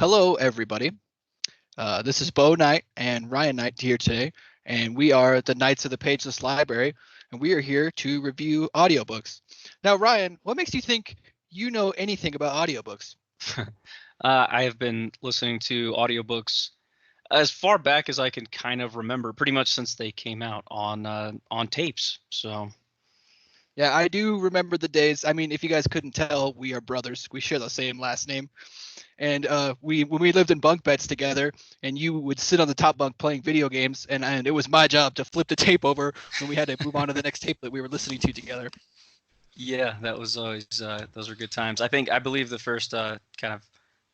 Hello, everybody. This is Bo Knight and Ryan Knight here today, and we are the Knights of the Pageless Library, and we are here to review audiobooks. Now, Ryan, what makes you think you know anything about audiobooks? I have been listening to audiobooks as far back as I can kind of remember, pretty much since they came out on tapes. So Yeah, I do remember the days. I mean, if you guys couldn't tell, we are brothers. We share the same last name. And we when we lived in bunk beds together, and you would sit on the top bunk playing video games, and it was my job to flip the tape over when we had to move on to the next tape that we were listening to together. yeah, that was always those were good times. I believe the first kind of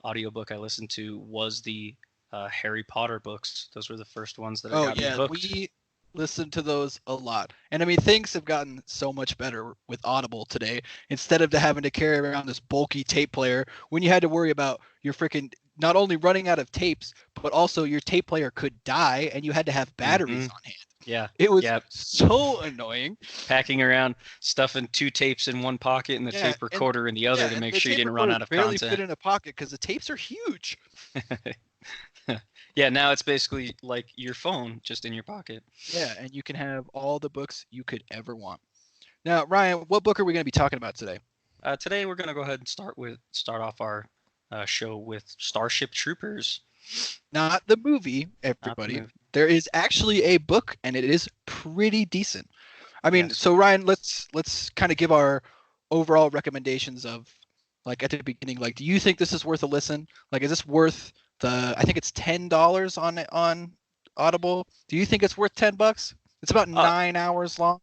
audiobook I listened to was the Harry Potter books. Those were the first ones that Oh got me yeah, hooked. we listen to those a lot. And I mean, things have gotten so much better with Audible today. Instead of having to carry around this bulky tape player, when you had to worry about your freaking not only running out of tapes, but also your tape player could die and you had to have batteries hmm on hand. Yeah, It was yeah, so annoying. packing around, stuffing two tapes in one pocket and the Yeah, tape recorder in the other to and make the sure you tape didn't run recorder out of barely fit content. in a pocket because the tapes are huge. Yeah, now it's basically like your phone just in your pocket. Yeah, and you can have all the books you could ever want. Now, Ryan, what book are we going to be talking about today? Today we're gonna go ahead and start off our show with Starship Troopers, Not the movie, not the everybody. movie. There is actually a book, and it is pretty decent. I mean, Yes. so Ryan, let's kind of give our overall recommendations of like at the beginning. Like, do you think this is worth a listen? Like, is this worth the? I think it's $10 on Audible. Do you think it's worth $10? It's about Uh, 9 hours long.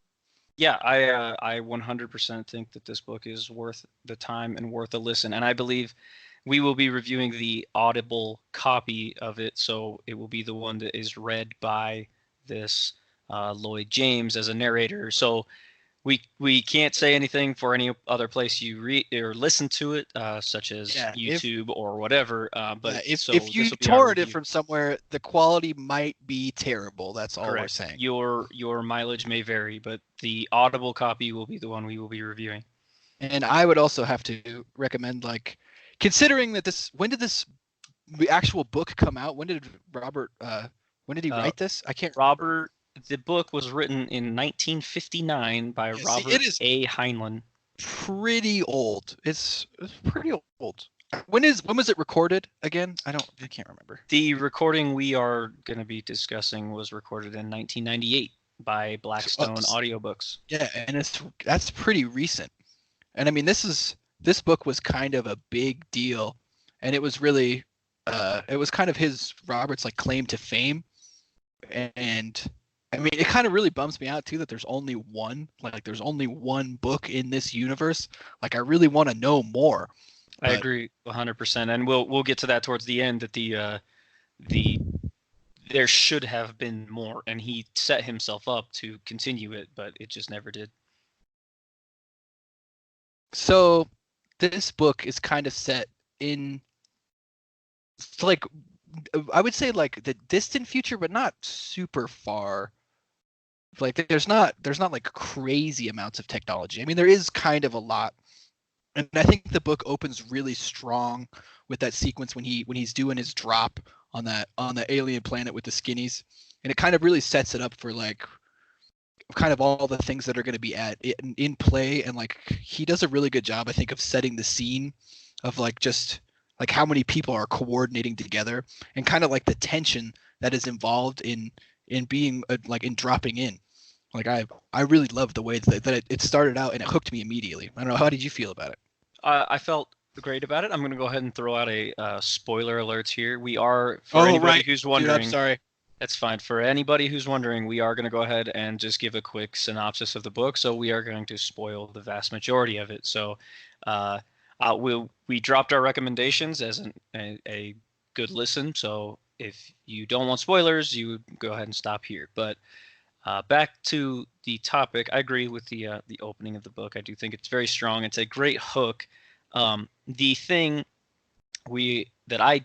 yeah, I 100% think that this book is worth the time and worth a listen, and I believe we will be reviewing the Audible copy of it, so it will be the one that is read by this Lloyd James as a narrator. So we can't say anything for any other place you read or listen to it, such as Yeah, if YouTube or whatever. yeah, But if so this you will be our torrent it review. from somewhere, the quality might be terrible. That's all we're Correct. saying. Your mileage may vary, but the Audible copy will be the one we will be reviewing. And I would also have to recommend, like, considering that when did this actual book come out? When did he Uh, write this? I can't remember. Robert, the book was written in 1959 by Yeah, see, it Robert is A. Heinlein. pretty old. It's pretty old. When was it recorded again? I can't remember. The recording we are going to be discussing was recorded in 1998 by Uh, Blackstone Audiobooks. yeah, and that's pretty recent. And I mean, this book was kind of a big deal, and it was really it was kind of his Robert's like claim to fame. And I mean, it kind of really bums me out too that there's only one book in this universe. Like, I really want to know more, I but agree 100%, and we'll get to that towards the end. That the there should have been more, and he set himself up to continue it, but it just never did. so this book is kind of set in, it's like, I would say like the distant future, but not super far. Like, there's not like crazy amounts of technology. I mean, there is kind of a lot. And I think the book opens really strong with that sequence when he's doing his drop on the alien planet with the skinnies, and it kind of really sets it up for like kind of all the things that are going to be in play. And like, he does a really good job, I think, of setting the scene of like just like how many people are coordinating together, and kind of like the tension that is involved in being like in dropping in. Like, I really loved the way that it started out, and it hooked me immediately. I don't know, how did you feel about it? I felt great about it. I'm going to go ahead and throw out a spoiler alerts here. We are, for Oh, anybody right. who's Dude, I'm wondering, sorry. that's fine. For anybody who's wondering, we are going to go ahead and just give a quick synopsis of the book. So we are going to spoil the vast majority of it. So uh, we dropped our recommendations as a good listen. So if you don't want spoilers, you would go ahead and stop here. But back to the topic, I agree with the opening of the book. I do think it's very strong. It's a great hook. The thing that I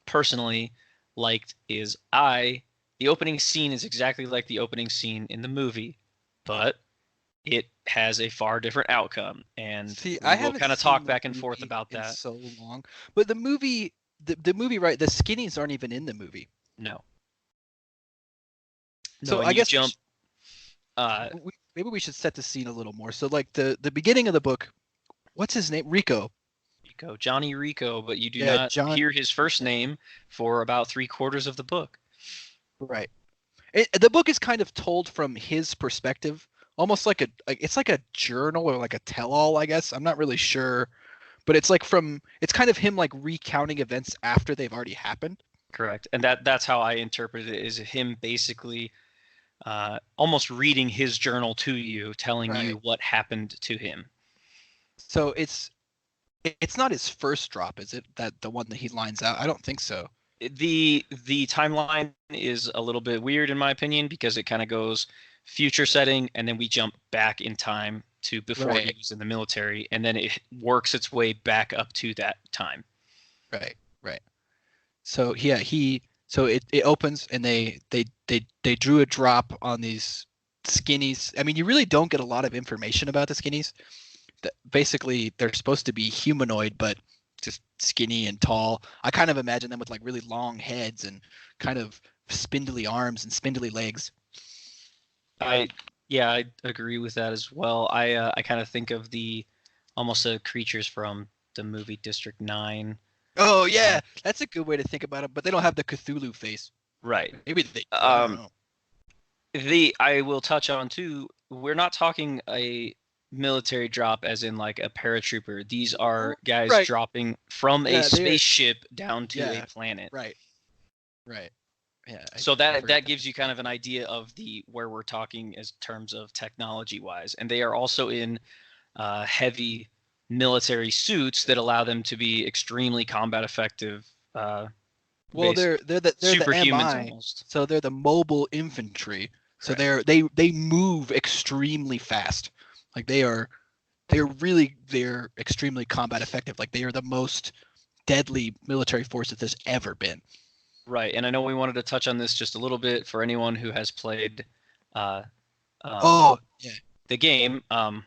personally liked is the opening scene is exactly like the opening scene in the movie, but it has a far different outcome, and See, I we will haven't kind of talk seen the back and forth movie about in that. so long, but the movie. the movie, right? The skinnies aren't even in the movie. No. So No, and I you guess jump. maybe we should set the scene a little more. So like the beginning of the book, what's his name? Rico. Rico, Johnny Rico, but you do Yeah, not John. hear his first name for about 3/4 of the book. Right. The book is kind of told from his perspective, almost like it's like a journal or like a tell-all, I guess. I'm not really sure, but it's like it's kind of him like recounting events after they've already happened. Correct, and that's how I interpret it, is him basically almost reading his journal to you, telling you Right. what happened to him. So it's not his first drop, is it? That the one that he lines out? I don't think so. The timeline is a little bit weird in my opinion, because it kind of goes future setting and then we jump back in time to before he was in the military, and then it works its way back up to that time. Right. So yeah, so it opens and they drew a drop on these skinnies. I mean, you really don't get a lot of information about the skinnies. Basically, they're supposed to be humanoid, but just skinny and tall. I kind of imagine them with like really long heads and kind of spindly arms and spindly legs. I agree with that as well. I kind of think of the almost the creatures from the movie District 9. Oh yeah, that's a good way to think about it. But they don't have the Cthulhu face. Right. Maybe they. I don't know. I will touch on too. We're not talking a military drop as in like a paratrooper. These are guys dropping from a spaceship down to a planet. Right. Yeah. So that gives you kind of an idea of where we're talking as terms of technology wise, and they are also in heavy military suits that allow them to be extremely combat effective. Well, they're superhumans the MI, almost. So they're the Mobile Infantry. So they move extremely fast. Like they're extremely combat effective. Like they are the most deadly military force that there's ever been. Right, and I know we wanted to touch on this just a little bit for anyone who has played the game. I'm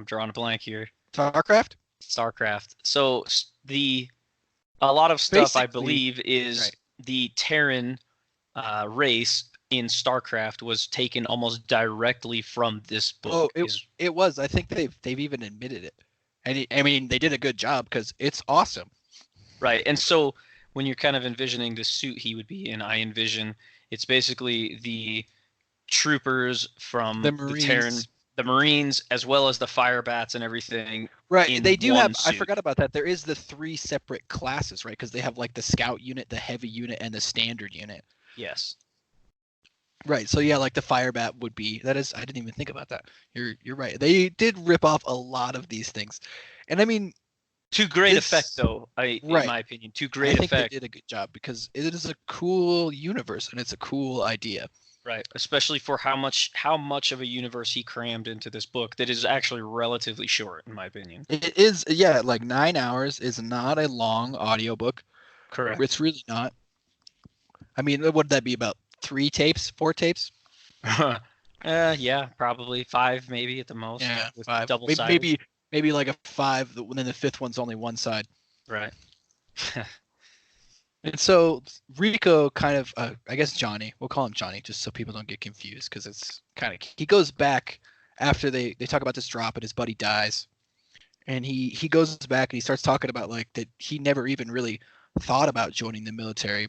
drawing a blank here. Starcraft. So a lot of stuff I believe is the Terran race in Starcraft was taken almost directly from this book. Oh, it was. I think they've even admitted it, and I mean they did a good job because it's awesome. Right, and so when you're kind of envisioning the suit he would be in, I envision it's basically the troopers from the Marines, as well as the fire bats and everything. Right. They do have, I forgot about that. There is the 3 separate classes, right? Because they have like the scout unit, the heavy unit, and the standard unit. Yes. Right. So yeah, like the fire bat would be, I didn't even think about that. You're right. They did rip off a lot of these things. And I mean, to great effect though, in my opinion, to great effect. I think they did a good job because it is a cool universe and it's a cool idea. Right, especially for how much of a universe he crammed into this book that is actually relatively short, in my opinion. It is, yeah, like 9 hours is not a long audiobook. Correct. It's really not. I mean, what would that be, about 4 tapes? Yeah, probably 5 maybe at the most. Yeah, with 5. Double-sided. Maybe like a 5, and then the 5th one's only one side. Right. And so Rico kind of, I guess Johnny, we'll call him Johnny just so people don't get confused, because it's kind of, he goes back after they talk about this drop and his buddy dies, and he goes back and he starts talking about like that he never even really thought about joining the military.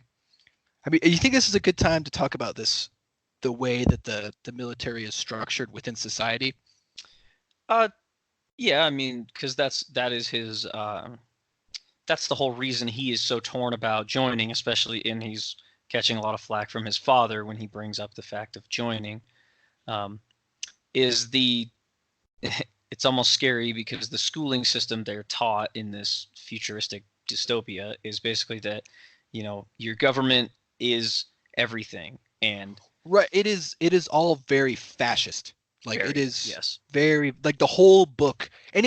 I mean, you think this is a good time to talk about the way that the military is structured within society? Yeah, I mean, because that is his that's the whole reason he is so torn about joining, especially he's catching a lot of flack from his father when he brings up the fact of joining. It's almost scary because the schooling system they're taught in this futuristic dystopia is basically that, your government is everything, and right, it is all very fascist. Like very, it is very, like the whole book, and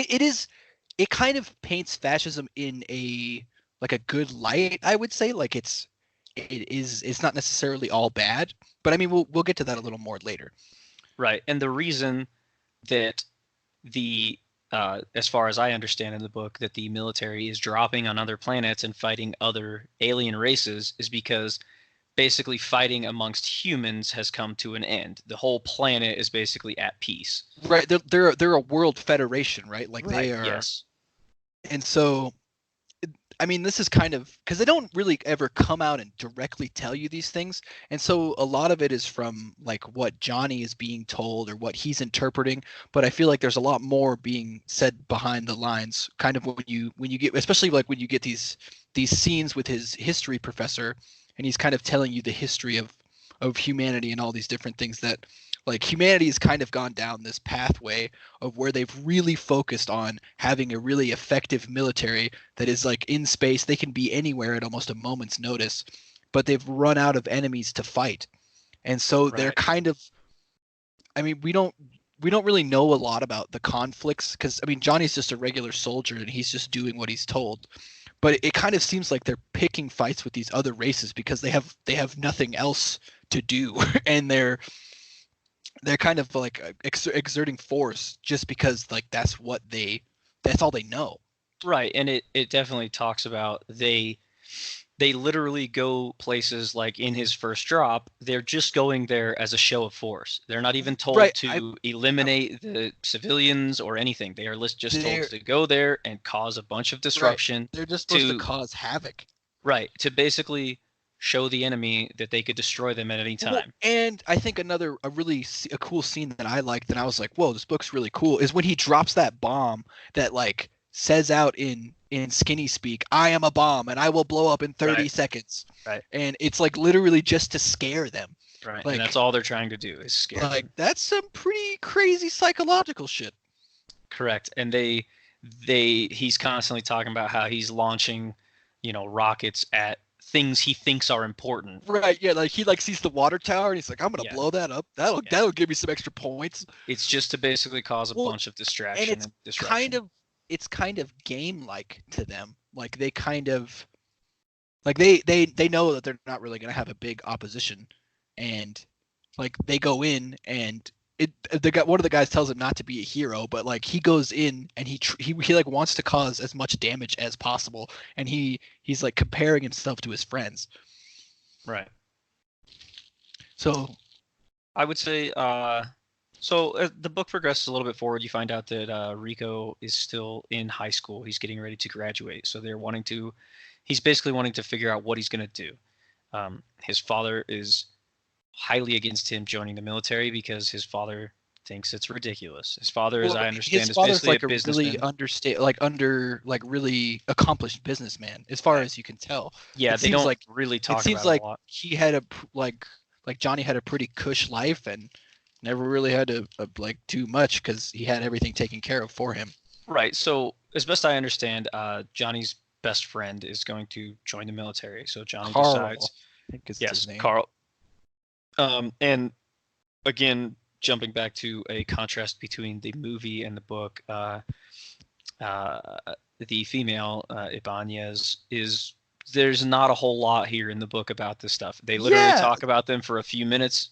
it kind of paints fascism in a good light, I would say. Like it's not necessarily all bad, but I mean we'll get to that a little more later. Right, and the reason that the as far as I understand in the book, that the military is dropping on other planets and fighting other alien races is because basically fighting amongst humans has come to an end. The whole planet is basically at peace. Right. They're a world federation, right? Like they Right. are. Yes. And so I mean, this is kind of because they don't really ever come out and directly tell you these things. And so a lot of it is from like what Johnny is being told or what he's interpreting. But I feel like there's a lot more being said behind the lines, kind of when you get, especially like when you get these scenes with his history professor, and he's kind of telling you the history of humanity and all these different things that like humanity has kind of gone down this pathway of where they've really focused on having a really effective military that is like in space. They can be anywhere at almost a moment's notice, but they've run out of enemies to fight. And so they're Right. kind of, I mean, we don't really know a lot about the conflicts because I mean Johnny's just a regular soldier and he's just doing what he's told. But it kind of seems like they're picking fights with these other races because they have nothing else to do and they're kind of like exerting force just because like that's all they know. Right. And it definitely talks about they literally go places like in his first drop. They're just going there as a show of force. They're not even told Right. to eliminate the civilians or anything. They are just told They're to go there and cause a bunch of right. disruption They're just supposed to to cause havoc. right to basically show the enemy that they could destroy them at any Well, time. and I think a cool scene that I liked and I was like, whoa, this book's really cool is when he drops that bomb that like says out in skinny speak, I am a bomb and I will blow up in 30 Right. seconds. Right. And it's like literally just to scare them. Right. And that's Like all they're trying to do is scare like them. that's some pretty crazy psychological shit. Correct. And he's constantly talking about how he's launching, rockets at things he thinks are important. Right, yeah, like he like sees the water tower and he's like, I'm gonna Yeah. blow that up. That'll Yeah. that'll give me some extra points. It's just to basically cause a Well, bunch of and distraction it's and kind disruption. of it's kind of game like to them. Like they kind of like they know that they're not really gonna have a big opposition, and like they go in and one of the guys tells him not to be a hero, but like he goes in and he like wants to cause as much damage as possible, and he's like comparing himself to his friends. Right. So I would say, the book progresses a little bit forward. You find out that Rico is still in high school. He's getting ready to graduate. So he's basically wanting to figure out what he's going to do. His father is highly against him joining the military because his father thinks it's ridiculous. His father, as well, I understand, his is father's basically like a a really businessman. really accomplished businessman, as far Right. as you can tell. Yeah, It they seems don't like really it talk seems about it a like lot. he had like Johnny had a pretty cush life and never really had to like do much because he had everything taken care of for him. Right. So, as best I understand, Johnny's best friend is going to join the military. So Johnny Carl, decides, I think is yes, his name. Carl. And again, jumping back to a contrast between the movie and the book, uh, the female Ibanez is there's not a whole lot here in the book about this stuff. They literally Yeah, talk about them for a few minutes.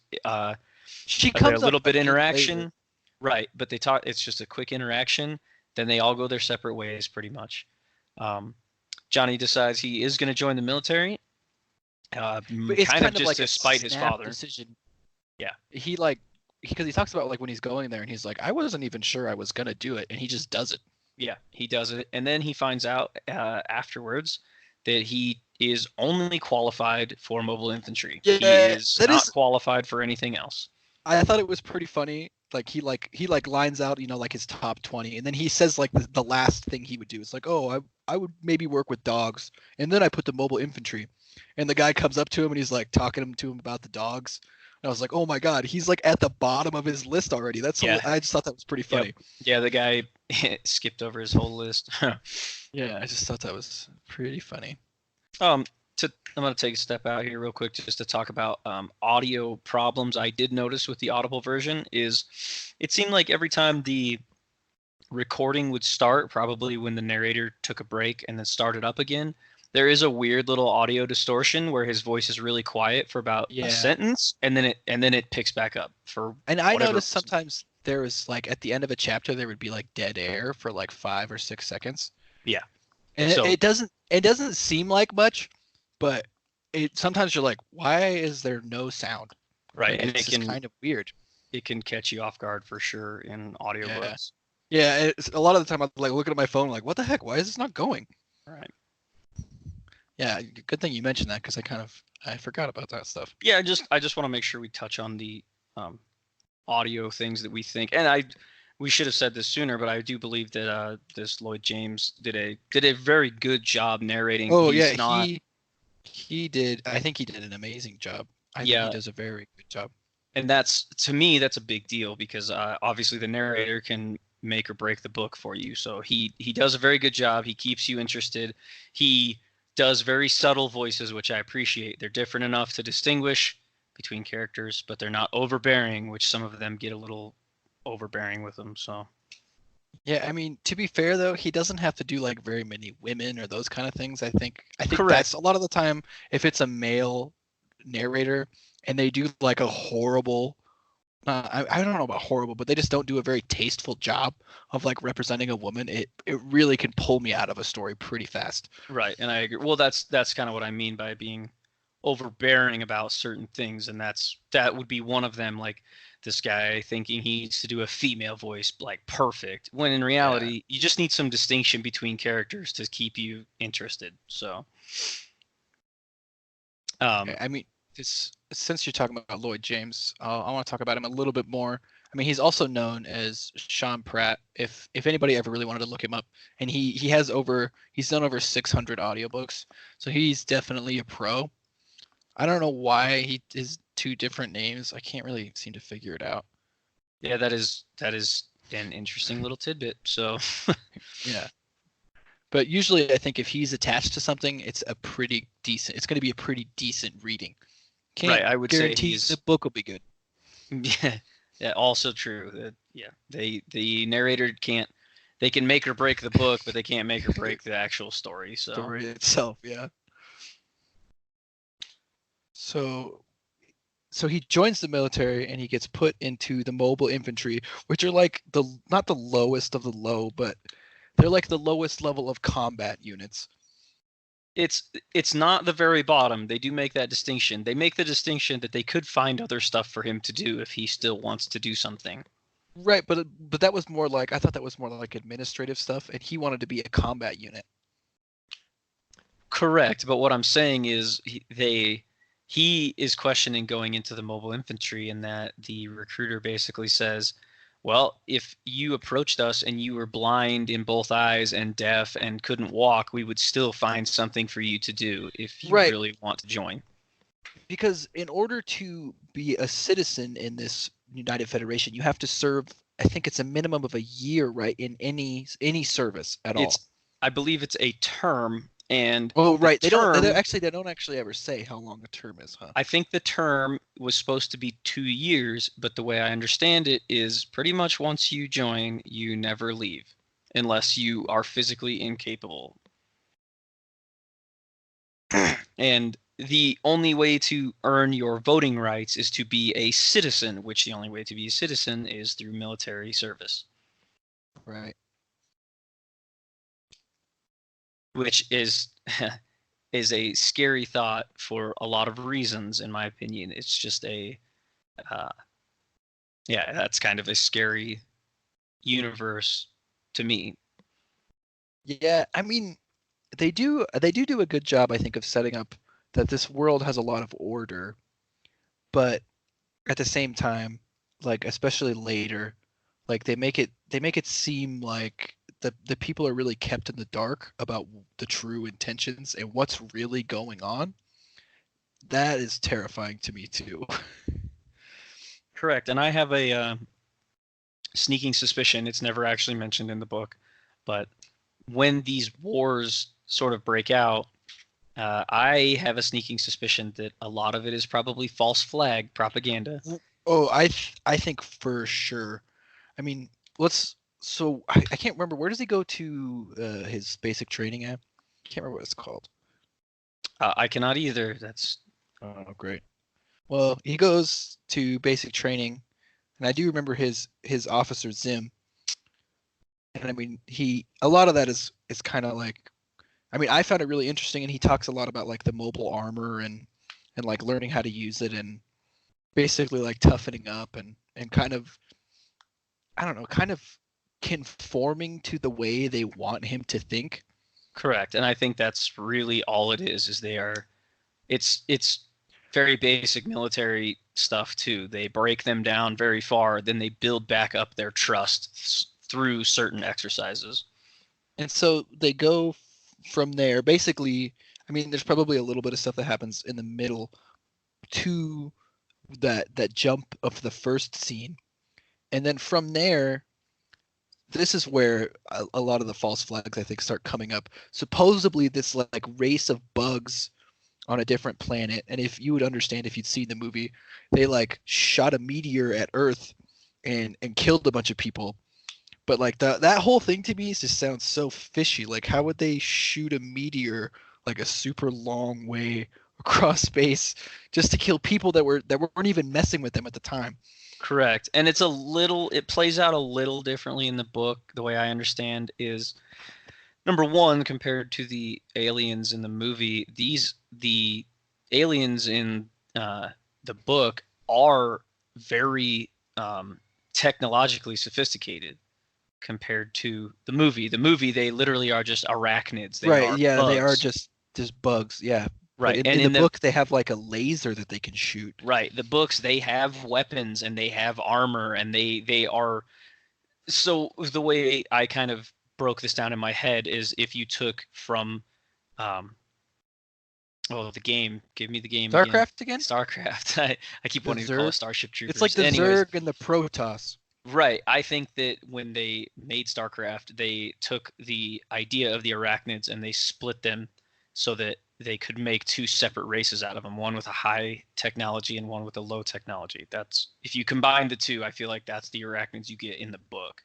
she They're a comes up little a bit bit later. interaction, right? But they talk. It's just a quick interaction. Then they all go their separate ways, pretty much. Um, Johnny decides he is going to join the military, But it's kind of kind of just like to a spite his snap father. decision. Yeah, He like because he talks about like when he's going there and he's like, I wasn't even sure I was gonna do it, and he just does it. yeah, he does it, and then he finds out afterwards that he is only qualified for mobile infantry. He Yeah, is that not is. qualified for anything else. I thought it was pretty funny. Like he lines out, like his top 20, and then he says like the last thing he would do. It's like, oh, I would maybe work with dogs, and then I put the mobile infantry, and the guy comes up to him and he's like talking to him about the dogs. And I was like, oh my god, he's like at the bottom of his list already. Yeah, I just thought that was pretty yep, funny. yeah. The guy skipped over his whole list. Yeah, I just thought that was pretty funny. Um, I'm going to take a step out here real quick just to talk about audio problems. I did notice with the Audible version is it seemed like every time the recording would start, probably when the narrator took a break and then started up again, there is a weird little audio distortion where his voice is really quiet for about a Yeah, sentence, and then it picks back up for and I whatever noticed reason. there was like at the end of a chapter there would be like dead air for like 5 or 6 seconds. Yeah. And So it doesn't seem like much, but it sometimes you're like, why is there no sound? right, Like and it's just kind of weird. it can catch you off guard for sure in Yeah. audiobooks. Yeah, it's, a lot of the time I'm like looking at my phone like, what the heck? Why is this not going? Right. Yeah, good thing you mentioned that because I forgot about that stuff. Yeah, I just want to make sure we touch on the audio things that we think, and we should have said this sooner, but I do believe that this Lloyd James did a very good job narrating. Oh He's yeah, not. he did. I think he did an amazing job. I think he Yeah, does a very good job. and that's, to me, that's a big deal because obviously the narrator can make or break the book for you. So he does a very good job. He keeps you interested. He does very subtle voices, which I appreciate. They're different enough to distinguish between characters, but they're not overbearing, which some of them get a little overbearing with them. So Yeah, I mean, to be fair though, he doesn't have to do like very many women or those kind of things. I think correct. that's a lot of the time if it's a male narrator and they do like a horrible I don't know about horrible, but they just don't do a very tasteful job of like representing a woman. It really can pull me out of a story pretty fast. Right, and I agree. Well, that's kind of what I mean by being overbearing about certain things, and that would be one of them. Like this guy thinking he needs to do a female voice like perfect, when in reality you just need some distinction between characters to keep you interested. So, I mean, since you're talking about Lloyd James, I want to talk about him a little bit more. I mean, he's also known as Sean Pratt. If anybody ever really wanted to look him up, and he's done over 600 audiobooks, so he's definitely a pro. I don't know why he is two different names. I can't really seem to figure it out. yeah, that is an interesting little tidbit. So, Yeah. But usually I think if he's attached to something, it's going to be a pretty decent reading. Can't right, I would say guarantee the book will be good. yeah, yeah, also true. Yeah, the narrator can't. They can make or break the book, but they can't make or break the actual story. So Story itself, yeah. So he joins the military and he gets put into the Mobile Infantry, which are like not the lowest of the low, but they're like the lowest level of combat units. it's not the very bottom. They do make that distinction. They make the distinction that they could find other stuff for him to do if he still wants to do something. Right, but that was more like I thought that was more like administrative stuff, and he wanted to be a combat unit. Correct, but what I'm saying is he is questioning going into the mobile infantry, and that the recruiter basically says, well, if you approached us and you were blind in both eyes and deaf and couldn't walk, we would still find something for you to do if you Right. really want to join. Because in order to be a citizen in this United Federation, you have to serve, I think it's a minimum of a year, right, in any service at all. I believe it's a term, and Oh, right. They don't term- actually ever say how long a term is, huh? I think the term was supposed to be 2 years, but the way I understand it is pretty much once you join, you never leave, unless you are physically incapable. And the only way to earn your voting rights is to be a citizen, which the only way to be a citizen is through military service. Right. Which is a scary thought for a lot of reasons, in my opinion. It's just that's kind of a scary universe to me. Yeah, I mean, they do a good job, I think, of setting up that this world has a lot of order, but at the same time, like especially later, like they make it seem like the people are really kept in the dark about the true intentions and what's really going on. That is terrifying to me too. Correct. And I have a sneaking suspicion, it's never actually mentioned in the book, but when these wars sort of break out, I have a sneaking suspicion that a lot of it is probably false flag propaganda. Oh, I think for sure. I mean, I can't remember, where does he go to his basic training at? Can't remember what it's called. I cannot either. That's Oh, great. Well, he goes to basic training and I do remember his officer Zim. And I mean, a lot of that is kind of like, I mean, I found it really interesting, and he talks a lot about like the mobile armor and like learning how to use it and basically like toughening up and kind of, I don't know, kind of conforming to the way they want him to think. Correct. And I think that's really all it is it's very basic military stuff too. They break them down very far, then they build back up their trust through certain exercises. And so they go from there. Basically, I mean, there's probably a little bit of stuff that happens in the middle to that jump of the first scene. And then from there, this is where a lot of the false flags, I think, start coming up. Supposedly, this like race of bugs on a different planet, and if you would understand if you'd seen the movie, they like shot a meteor at Earth and killed a bunch of people. But like that whole thing to me just sounds so fishy. Like, how would they shoot a meteor like a super long way across space just to kill people that weren't even messing with them at the time? Correct. And it plays out a little differently in the book. The way I understand is, number one, compared to the aliens in the movie, the aliens in the book are very technologically sophisticated compared to the movie. The movie, they literally are just arachnids. They Right, are yeah, bugs. they are just bugs, yeah. Right. But and in the book, they have like a laser that they can shoot. Right. The books, they have weapons and they have armor, and they are. So the way I kind of broke this down in my head is, if you took from the game, give me the game StarCraft again? StarCraft. I keep wanting to call it Starship Troopers. It's like the Zerg and the Protoss. Right. I think that when they made StarCraft, they took the idea of the arachnids and they split them so that they could make two separate races out of them, one with a high technology and one with a low technology. That's, if you combine the two, I feel like that's the arachnids you get in the book.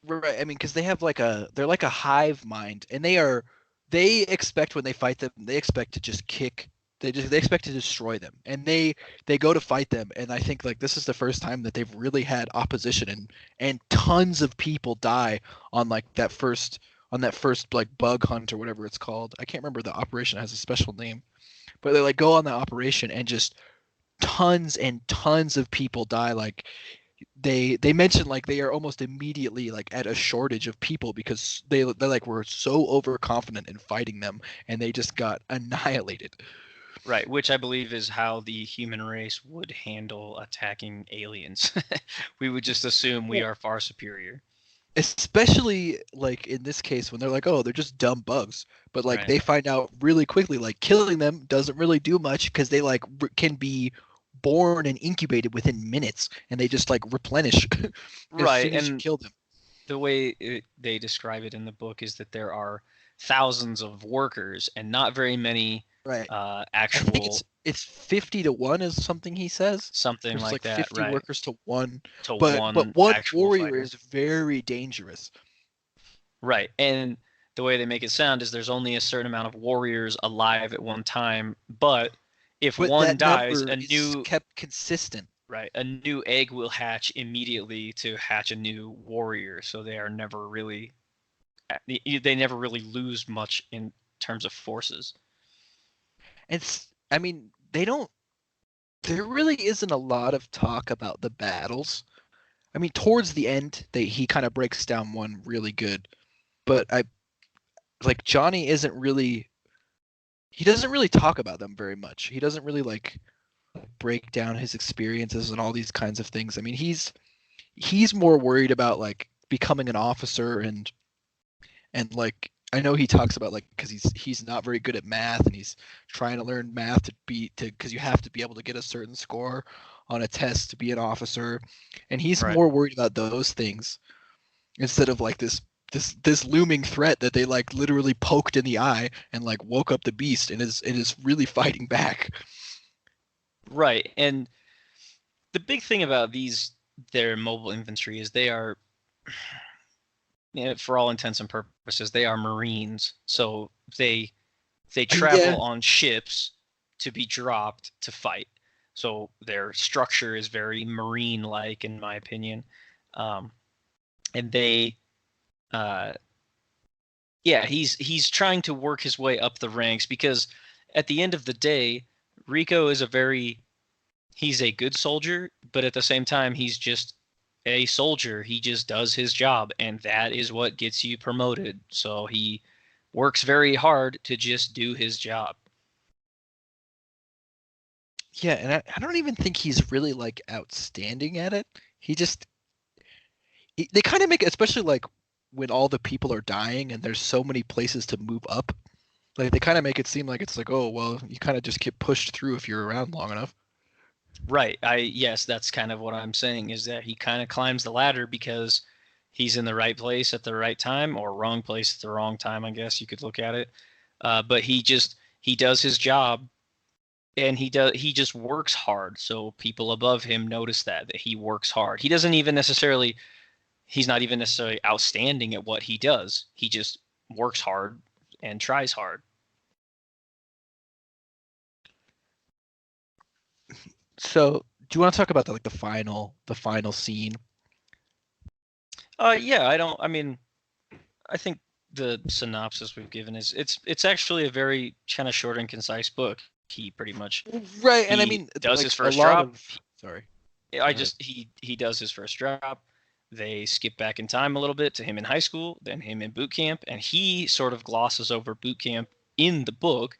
Right. I mean, because they have they're like a hive mind, and they expect when they fight them, they expect to just kick. They expect to destroy them, and they go to fight them. And I think like this is the first time that they've really had opposition, and tons of people die on like that first like bug hunt or whatever it's called. I can't remember, the operation has a special name, but they like go on the operation and just tons and tons of people die. Like they mentioned like they are almost immediately like at a shortage of people because they like were so overconfident in fighting them, and they just got annihilated. Right, which I believe is how the human race would handle attacking aliens. We would just assume we are far superior. Especially like in this case when they're like, oh, they're just dumb bugs, but like Right. they find out really quickly like killing them doesn't really do much because they like can be born and incubated within minutes, and they just like replenish as Right, soon as you and kill them. the way they describe it in the book is that there are thousands of workers and not very many Right. I think actual it's 50 to 1 is something he says. something There's like like that, 50 right? workers to 1. To But one one actual warrior fighter. is very dangerous. Right, and the way they make it sound is there's only a certain amount of warriors alive at one time, but if But one that dies, number a is new kept consistent. right, a new egg will hatch immediately to hatch a new warrior, so they are never really they never really lose much in terms of forces. I mean, they don't. There really isn't a lot of talk about the battles. I mean, towards the end, he kind of breaks down one really good, but like Johnny isn't really. He doesn't really talk about them very much. He doesn't really like break down his experiences and all these kinds of things. I mean, he's more worried about like becoming an officer and like I know he talks about like because he's not very good at math, and he's trying to learn math because you have to be able to get a certain score on a test to be an officer, and he's Right. more worried about those things instead of like this looming threat that they like literally poked in the eye and like woke up the beast and is really fighting back. Right, and the big thing about their mobile infantry is they are, for all intents and purposes, they are Marines. So they travel on ships to be dropped to fight. So their structure is very marine-like, in my opinion. And they, he's trying to work his way up the ranks because at the end of the day, Rico is he's a good soldier, but at the same time, he's just a soldier. He just does his job, and that is what gets you promoted. So he works very hard to just do his job. Yeah, and I don't even think he's really like outstanding at it. They kind of make it, especially like when all the people are dying and there's so many places to move up. Like they kind of make it seem like it's like, oh well, you kind of just get pushed through if you're around long enough. Right. Yes, that's kind of what I'm saying, is that he kind of climbs the ladder because he's in the right place at the right time, or wrong place at the wrong time, I guess you could look at it. But he does his job, and he just works hard. So people above him notice that he works hard. He's not even necessarily outstanding at what he does. He just works hard and tries hard. So, do you want to talk about the final scene? Yeah, I think the synopsis we've given is it's actually a very kind of short and concise book. He pretty much right, and I mean does like, his first drop. Sorry, he does his first drop. They skip back in time a little bit to him in high school, then him in boot camp, and he sort of glosses over boot camp in the book.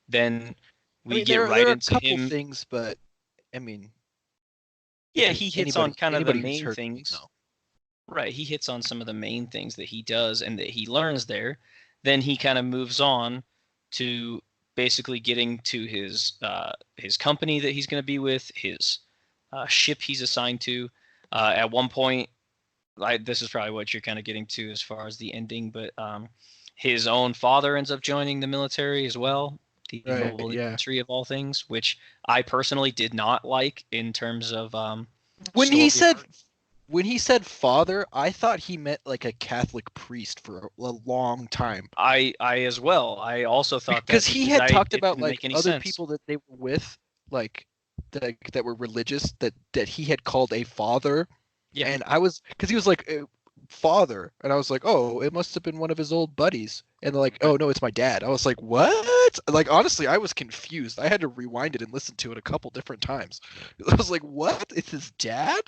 Then we get right into him. There are a couple things, but I mean, yeah, he hits on kind of the main things. No. Right, he hits on some of the main things that he does and that he learns there. Then he kind of moves on to basically getting to his company that he's going to be with, his ship he's assigned to. At one point, this is probably what you're kind of getting to as far as the ending, but his own father ends up joining the military as well, the Mobile Infantry of all things, which I personally did not like in terms of when he said father, I thought he meant like a Catholic priest for a long time. I as well. I also thought because he had talked about like other people that they were with, like that were religious, that he had called a father. Yeah. And I was, because he was like father, and I was like, oh, it must have been one of his old buddies. And they're like, oh no, it's my dad. I was like, what? Like honestly, I was confused. I had to rewind it and listen to it a couple different times. I was like, what? It's his dad?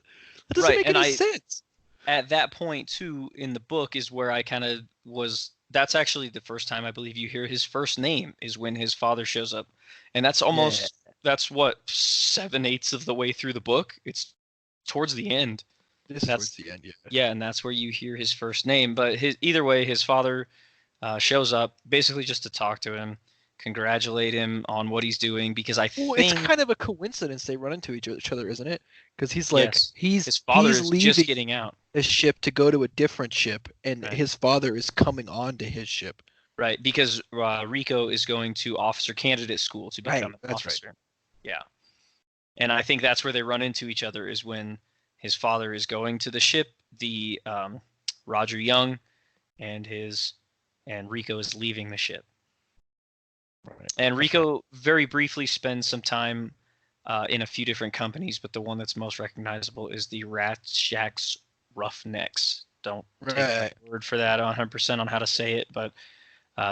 That doesn't make any sense. At that point too in the book is where I kind of was. That's actually the first time I believe you hear his first name is when his father shows up, and that's almost that's what 7/8 of the way through the book. It's towards the end. Towards the end, yeah. Yeah, and that's where you hear his first name. But either way, his father shows up basically just to talk to him, congratulate him on what he's doing, because I think it's kind of a coincidence they run into each other, isn't it? Because he's like his father is just getting out his ship to go to a different ship, and his father is coming on to his ship. Right, because Rico is going to officer candidate school to become an officer. Right. Yeah, and I think that's where they run into each other, is when his father is going to the ship, the Roger Young, and Rico is leaving the ship. Right. And Rico very briefly spends some time in a few different companies, but the one that's most recognizable is the Rat Shack's Roughnecks. Don't take my word for that 100% on how to say it, but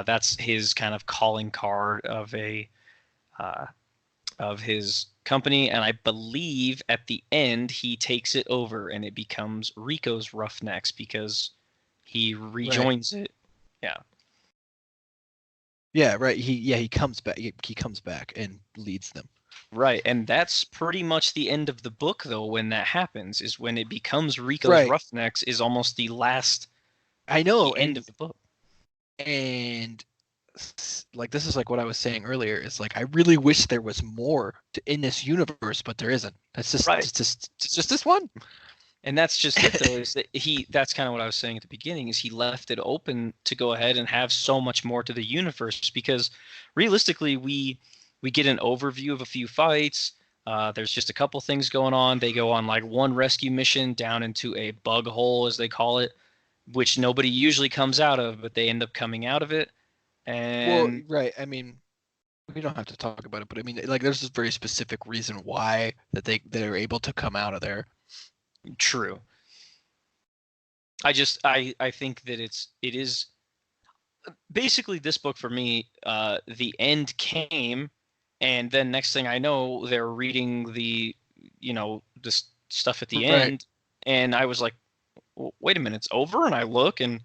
that's his kind of calling card of his company, and I believe at the end he takes it over and it becomes Rico's Roughnecks because he rejoins it. Yeah. Yeah, right. He comes back. He comes back and leads them. Right, and that's pretty much the end of the book, though. When that happens, is when it becomes Rico's Roughnecks. Is almost the last. End of the book. And like this is like what I was saying earlier. Is like I really wish there was more in this universe, but there isn't. That's just it's just this one. And that's just it, though. Is that that's kind of what I was saying at the beginning. Is he left it open to go ahead and have so much more to the universe, because realistically we get an overview of a few fights. There's just a couple things going on. They go on like one rescue mission down into a bug hole, as they call it, which nobody usually comes out of, but they end up coming out of it. And right. I mean, we don't have to talk about it, but I mean, like, there's this very specific reason why they're able to come out of there. True. I think that it is basically this book for me. The end came, and then next thing I know, they're reading this stuff at the Right. end, and I was like, wait a minute, it's over, and I look, and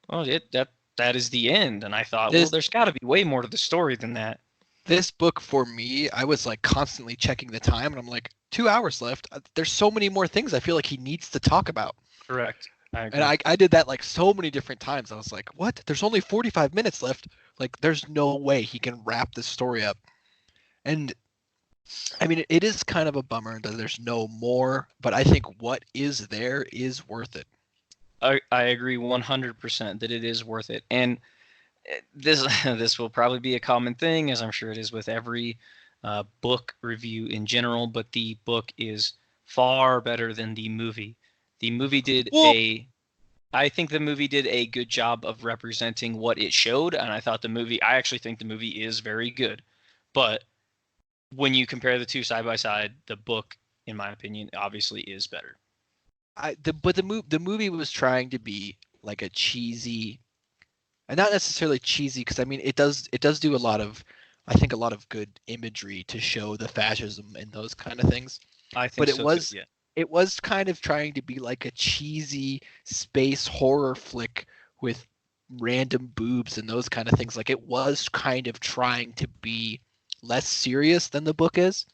that is the end, and I thought, well, This there's got to be way more to the story than that. this book for me, I was like constantly checking the time, and I'm like, 2 hours left. There's so many more things I feel like he needs to talk about. Correct. I And agree. I did that like so many different times. I was like, what? There's only 45 minutes left. Like, there's no way he can wrap this story up. And I mean, it is kind of a bummer that there's no more, but I think what is there is worth it. I agree 100% that it is worth it. And this this will probably be a common thing, as I'm sure it is with every book review in general, but the book is far better than the movie. The movie did Well, I think the movie did a good job of representing what it showed, and I actually think the movie is very good. But when you compare the two side by side, the book, in my opinion, obviously is better. the movie was trying to be like a cheesy, and not necessarily cheesy, because I mean it does do a lot of, I think, a lot of good imagery to show the fascism and those kind of things. I But think so too, yeah. it was kind of trying to be like a cheesy space horror flick with random boobs and those kind of things. Like, it was kind of trying to be less serious than the book is.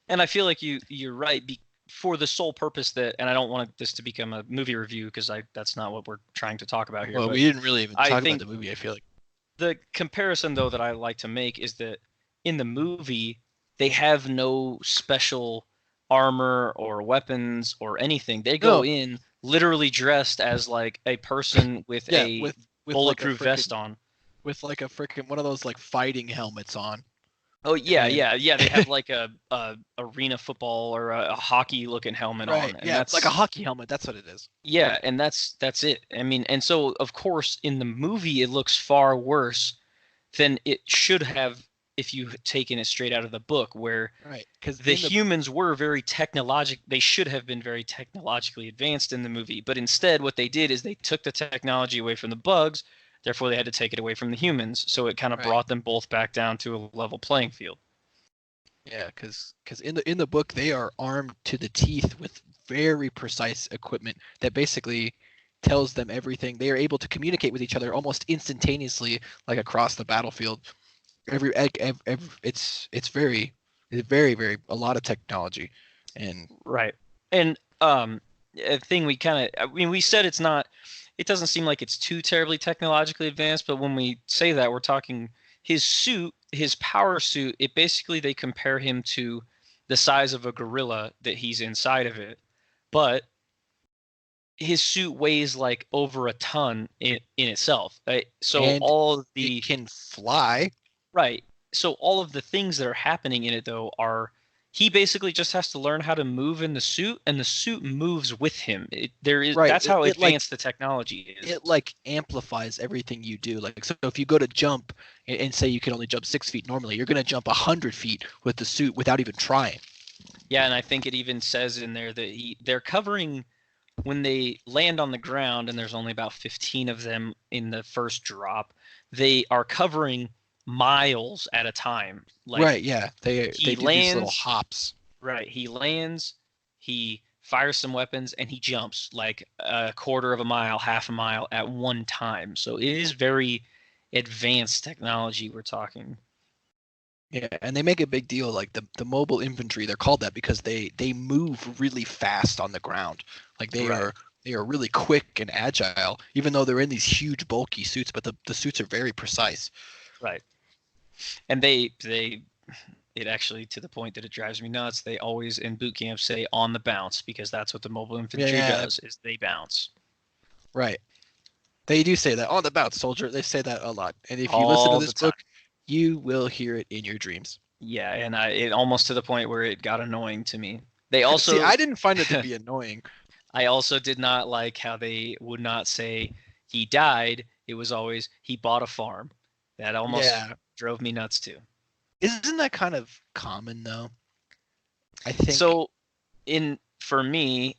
And I feel like you're right for the sole purpose that, and I don't want this to become a movie review because that's not what we're trying to talk about here. Well, But we didn't really even I talk about think the movie, I feel like. the comparison though that I like to make is that in the movie they have no special armor or weapons or anything. They go No, in literally dressed as like a person with yeah, a with like a bulletproof freaking vest on. with like a freaking one of those like fighting helmets on. Oh yeah, And yeah. They have like a arena football or a hockey looking helmet right, on, and yeah, like a that's hockey helmet, that's what it is. yeah, and that's it. I mean, and so of course in the movie it looks far worse than it should have if you had taken it straight out of the book, where Right, because the in the humans were very technologic. They should have been very technologically advanced in the movie, but instead what they did is they took the technology away from the bugs. Therefore, they had to take it away from the humans. So it kind of right, brought them both back down to a level playing field. yeah, because in the book they are armed to the teeth with very precise equipment that basically tells them everything. They are able to communicate with each other almost instantaneously, like across the battlefield. It's very a lot of technology, and Right. And a thing we kind of, I mean, we said it's not, it doesn't seem like it's too terribly technologically advanced, but when we say that, we're talking his suit, his power suit, it basically, they compare him to the size of a gorilla that he's inside of it. But his suit weighs like over a ton in itself. Right? So and all of it the can fly. Right. So all of the things that are happening in it though are he basically just has to learn how to move in the suit and the suit moves with him. Right, That's how it like advanced the technology is. it like amplifies everything you do. Like, so if you go to jump and say you can only jump 6 feet normally, you're gonna jump 100 feet with the suit without even trying. Yeah, and I think it even says in there that they're covering when they land on the ground and there's only about 15 of them in the first drop, they are covering miles at a time. Like Right, yeah. They he do these little lands. hops. Right. He lands, he fires some weapons, and he jumps like a quarter of a mile, half a mile at one time. So it is very advanced technology we're talking. Yeah, and they make a big deal, like the mobile infantry, they're called that because they move really fast on the ground. Like, Right. they are really quick and agile, even though they're in these huge bulky suits, but the suits are very precise. Right. And they it actually to the point that it drives me nuts. They always in boot camp say on the bounce because that's what the mobile infantry Yeah, does is they bounce right. They do say that on the bounce, soldier. They say that a lot. And if you listen to all this the time. book, you will hear it in your dreams. Yeah, and it almost to the point where it got annoying to me. They See, also I didn't find it to be annoying. I also did not like how they would not say he died. It was always he bought a farm. That almost Yeah, drove me nuts too. Isn't that kind of common though? I think. So, for me,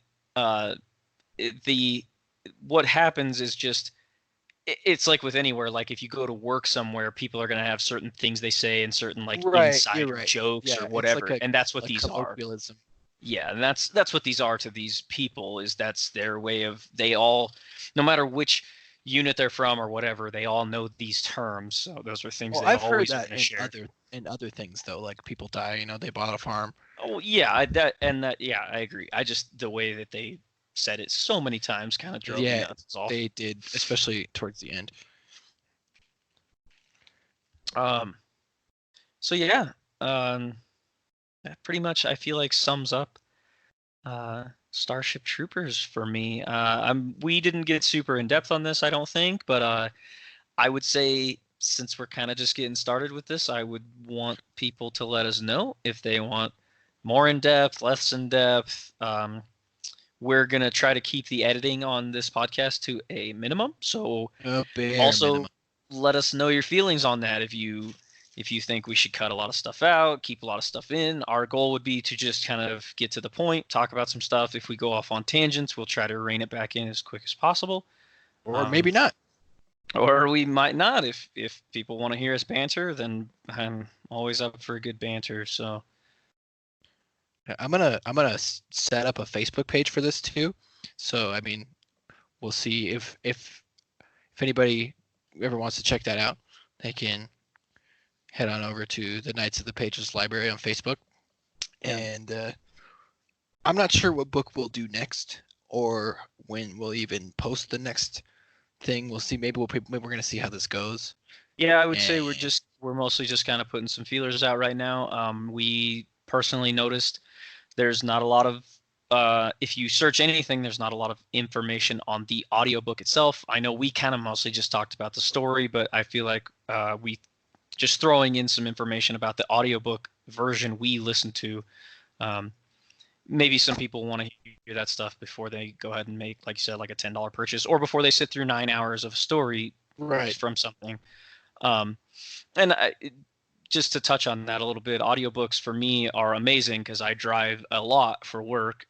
what happens is just it's like with anywhere. Like if you go to work somewhere, people are gonna have certain things they say and certain like Right, you're insider right. jokes Yeah, or it's like whatever, and that's what a these are. colloquialism. Yeah, and that's what these are to these people. Is that's their way of they all, no matter which unit they're from or whatever, they all know these terms. So those are things Well, they I've heard always want that to share. in other things though, like people die, they bought a farm. Oh yeah, yeah, I agree. I just the way that they said it so many times kind of drove me Yeah, nuts. Is all. they did, especially towards the end. Um. So yeah. That pretty much I feel like sums up Starship Troopers for me. We didn't get super in depth on this, I don't think, but I would say since we're kind of just getting started with this, I would want people to let us know if they want more in depth, less in depth. We're gonna try to keep the editing on this podcast to a minimum. So A bare also minimum. let us know your feelings on that. If you think we should cut a lot of stuff out, keep a lot of stuff in, our goal would be to just kind of get to the point, talk about some stuff. If we go off on tangents, we'll try to rein it back in as quick as possible. Or maybe not. Or we might not. If people want to hear us banter, then I'm always up for a good banter. So I'm gonna set up a Facebook page for this too. So I mean, we'll see if anybody ever wants to check that out, they can head on over to the Knights of the Pages library on Facebook. Yeah. And I'm not sure what book we'll do next, or when we'll even post the next thing. We'll see. Maybe we're gonna see how this goes. yeah, I would say And we're mostly just kind of putting some feelers out right now. We personally noticed there's not a lot of if you search anything, there's not a lot of information on the audiobook itself. I know we kind of mostly just talked about the story, but I feel like we just throwing in some information about the audiobook version we listened to. Maybe some people want to hear that stuff before they go ahead and make, like you said, like a $10 purchase, or before they sit through 9 hours of story from something. And just to touch on that a little bit, audiobooks for me are amazing because I drive a lot for work.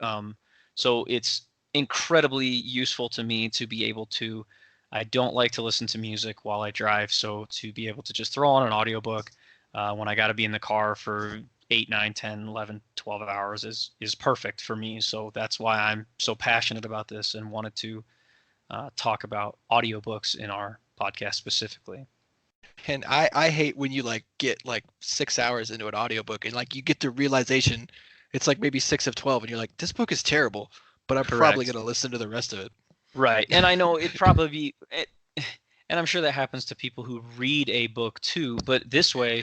So it's incredibly useful to me to be able to, I don't like to listen to music while I drive. So to be able to just throw on an audiobook when I got to be in the car for 8, 9, 10, 11, 12 hours is perfect for me. So that's why I'm so passionate about this and wanted to talk about audiobooks in our podcast specifically. And I hate when you get 6 hours into an audiobook and you get the realization it's maybe 6 of 12 and you're like, this book is terrible, but I'm probably Correct. going to listen to the rest of it. Right. And I know and I'm sure that happens to people who read a book too, but this way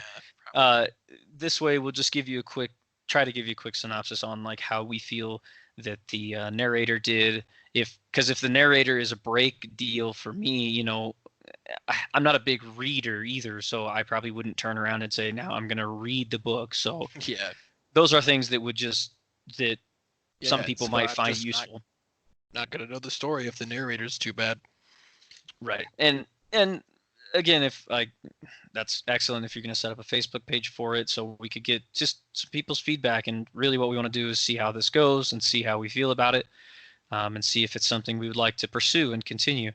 we'll just try to give you a quick synopsis on how we feel that the narrator did. Because if the narrator is a break deal for me, I'm not a big reader either, so I probably wouldn't turn around and say, now I'm going to read the book. So Yeah. those are things that some people so might I'm find just useful. Not going to know the story if the narrator's too bad. Right. And again, if that's excellent if you're going to set up a Facebook page for it, so we could get just some people's feedback. And really what we want to do is see how this goes and see how we feel about it, and see if it's something we would like to pursue and continue.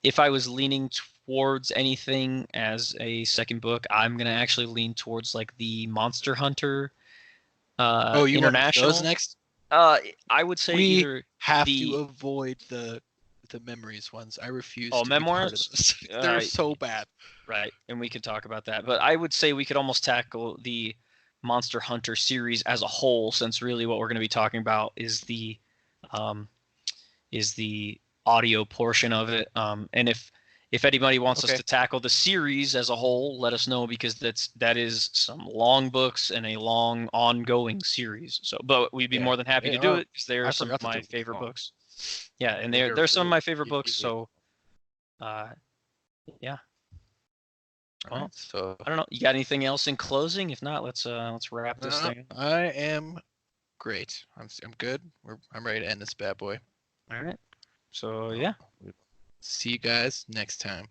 If I was leaning towards anything as a second book, I'm going to actually lean towards the Monster Hunter You International. want those next? I would say we have to avoid the memories ones. I refuse to memoirs? be part of those. They're so bad. Right, and we could talk about that. But I would say we could almost tackle the Monster Hunter series as a whole, since really what we're going to be talking about is the audio portion of it. And if anybody wants us to tackle the series as a whole, let us know, because that is some long books and a long ongoing series. So, but we'd be more than happy to do it because they are some of my favorite books. Yeah, and they're some of my favorite books. So, yeah. Well, so I don't know. You got anything else in closing? If not, let's wrap this thing. I am great. I'm good. I'm ready to end this bad boy. All right. So yeah. See you guys next time.